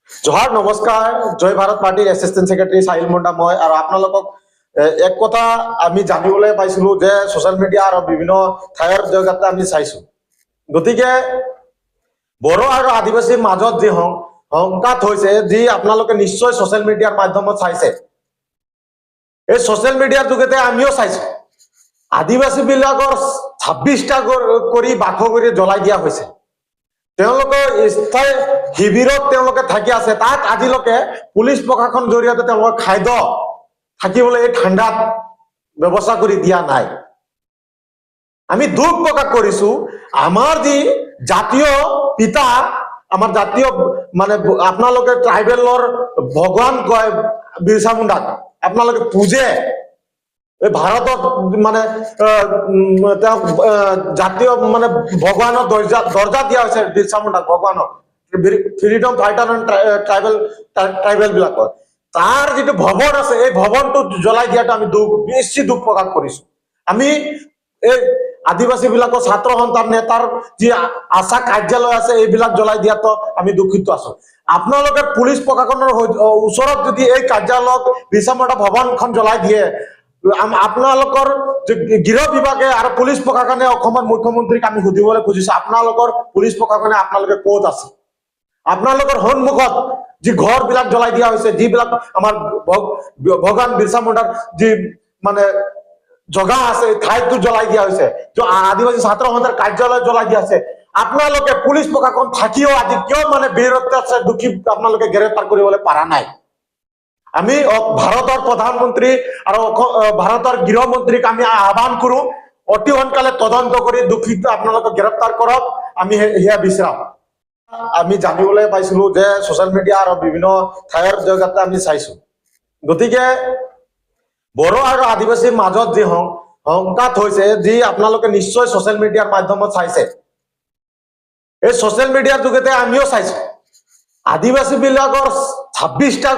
जोहार नमस्कार जय भारत पार्टी एसिस्टेंट सेक्रेटरी साहिल मुंडा मैं और आपनालोকক एक कथा आमी जानिबोले पाइसिलु जे सोशल मीडिया और विभिन्न ठायर जगत आमी चाइसु गतिके बड़ो और आदिवासी माजत जे সংঘাত হৈছে जी आपनालोके निश्चय सोशल मीडियार माध्यमत चाइছে এই সোশ্যাল মিডিয়ার যুগতে আমিও চাইছো আদিবাসী বিলাকৰ 26টা কৰি বাখ কৰি জ্বলাই দিয়া হৈছে স্থায়ী শিবিৰত থাকি আছে তাত আজিলৈকে পুলিচ প্ৰশাসন জৰিয়তে খাদ্য থাকিবলৈ এই ঠাণ্ডাত ব্যৱস্থা কৰি দিয়া নাই আমি দুখ প্ৰকাশ কৰিছো আমাৰ যি জাতীয় পিতা আমাৰ জাতীয় মানে আপোনালোকে ট্ৰাইবেলৰ ভগৱান কয় বিৰছা মুণ্ডাক আপোনালোকে পূজে এই ভাৰতত মানে জাতীয় মানে ভগৱানৰ দৰ্জা দিয়া হৈছে বিৰছা মুণ্ডাক ভগৱানৰ ফ্ৰীডম ফাইটাৰ ট্ৰাইবেল বিলাকৰ তাৰ যেটো ভৱন আছে এই ভৱনটো জ্বলাই দিয়াটো আমি বেছি দুখ প্ৰকাশ কৰিছো আমি এই আদিবাসী বিলাকৰ ছাত্ৰ সন্তান নেতাৰ যি আশা কাৰ্যালয় আছে এইবিলাক জ্বলাই দিয়াটো আমি দুখিত আছো আপোনালোকে পুলিচ প্ৰশাসনৰ ওচৰত যদি এই কাৰ্যালয়ক বিৰছা মুণ্ডা ভৱনখন জ্বলাই দিয়ে আপোনালোকৰ গৃহ বিভাগে আৰু পুলিচ প্ৰশাসনে অসমৰ মুখ্যমন্ত্ৰীক আমি সুধিবলৈ খুজিছো আপোনালোকৰ পুলিচ প্ৰশাসনে আপোনালোকে ক'ত আছে আপোনালোকৰ সন্মুখত যি ঘৰ বিলাক জ্বলাই দিয়া হৈছে যিবিলাক আমাৰ ভগৱান বিৰছা মুণ্ডাৰ যি মানে জগা আছে ঠাইটো জ্বলাই দিয়া হৈছে যে আদিবাসী ছাত্ৰ সন্থাৰ কাৰ্যালয় জ্বলাই দিয়া আছে আপোনালোকে পুলিচ প্ৰশাসন থাকিও আজি কিয় মানে বীৰত্ব আছে দুখী আপোনালোকে গ্ৰেপ্তাৰ কৰিবলৈ পাৰা নাই আমি ভাৰতৰ প্ৰধানমন্ত্ৰী আৰু ভাৰতৰ গৃহমন্ত্ৰীক আমি আহ্বান কৰো অতি সোনকালে তদন্ত কৰি দুখিত আপোনালোকে গ্ৰেপ্তাৰ কৰক আমি হিয়া বিচাৰাম আমি জানিবলৈ পাইছিলো যে সোশ্যাল মিডিয়া আৰু বিভিন্ন ঠাইৰ জগতে আমি চাইছো গতিকে বড়ো আৰু আদিবাসীৰ মাজত যি সংঘাত হৈছে যি আপোনালোকে নিশ্চয় সোশ্যাল মিডিয়াৰ মাধ্যমত চাইছে এই সোশ্যাল মিডিয়াৰ যুগতে আমিও চাইছো আদিবাসী বিলাকৰ 26টা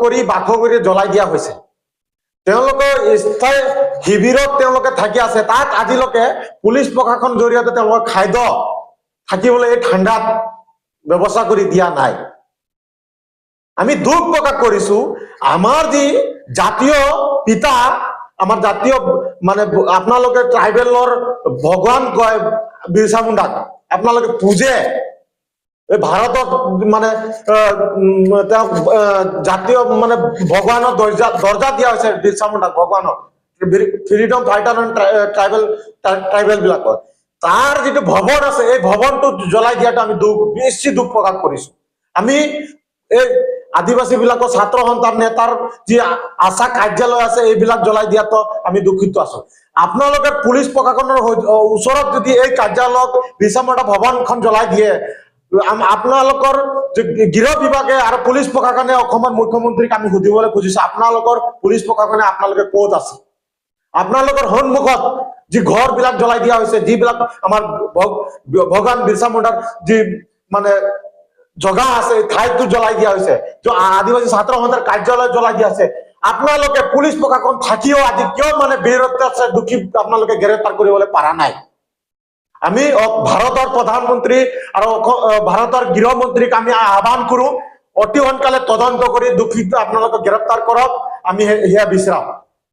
কৰি বাখ কৰি জ্বলাই দিয়া হৈছে স্থায়ী শিবিৰত থাকি আছে তাত আজিলৈকে পুলিচ প্ৰশাসন জৰিয়তে খাদ্য থাকিবলৈ এই ঠাণ্ডাত ব্যৱস্থা কৰি দিয়া নাই আমি দুখ প্ৰকাশ কৰিছো আমাৰ যি জাতীয় পিতা আমাৰ জাতীয় মানে আপোনালোকে ট্ৰাইবেলৰ ভগৱান কয় বিৰছা মুণ্ডাক আপোনালোকে পূজে এই ভাৰতত মানে জাতীয় মানে ভগৱানৰ দৰ্জা দিয়া হৈছে বিৰছা মুণ্ডাক ভগৱানৰ ফ্ৰীডম ফাইটাৰ ট্ৰাইবেল বিলাকৰ তাৰ যেটো ভৱন আছে এই ভৱনটো জ্বলাই দিয়াটো আমি বেছি দুখ প্ৰকাশ কৰিছো আমি এই আদিবাসী বিলাকৰ ছাত্ৰ সন্তান নেতাৰ যি আশা কাৰ্যালয় আছে এইবিলাক জ্বলাই দিয়াটো আমি দুখিত আছো আপোনালোকে পুলিচ প্ৰশাসনৰ ওচৰত যদি এই কাৰ্যালয়ক বিৰছা মুণ্ডা ভৱনখন জ্বলাই দিয়ে আপোনালোকৰ গৃহ বিভাগে আৰু পুলিচ প্ৰশাসনে অসমৰ মুখ্যমন্ত্ৰীক আমি সুধিবলৈ খুজিছো আপোনালোকৰ পুলিচ প্ৰশাসনে আপোনালোকে ক'ত আছে আপোনালোকৰ সন্মুখত যি ঘৰ বিলাক জ্বলাই দিয়া হৈছে যিবিলাক আমাৰ ভগৱান বিৰছা মুণ্ডাৰ যি মানে জগা আছে ঠাইটো জ্বলাই দিয়া হৈছে যে আদিবাসী ছাত্ৰ সন্থাৰ কাৰ্যালয় জ্বলাই দিয়া আছে আপোনালোকে পুলিচ প্ৰশাসন থাকিও আজি কিয় মানে বীৰত্ব আছে দুখী আপোনালোকে গ্ৰেপ্তাৰ কৰিবলৈ পাৰা নাই আমি ভাৰতৰ প্ৰধানমন্ত্ৰী আৰু ভাৰতৰ গৃহমন্ত্ৰীক আমি আহ্বান কৰো অতি সোনকালে তদন্ত কৰি দুখিত আপোনালোকে গ্ৰেপ্তাৰ কৰক আমি হিয়া বিচাৰাম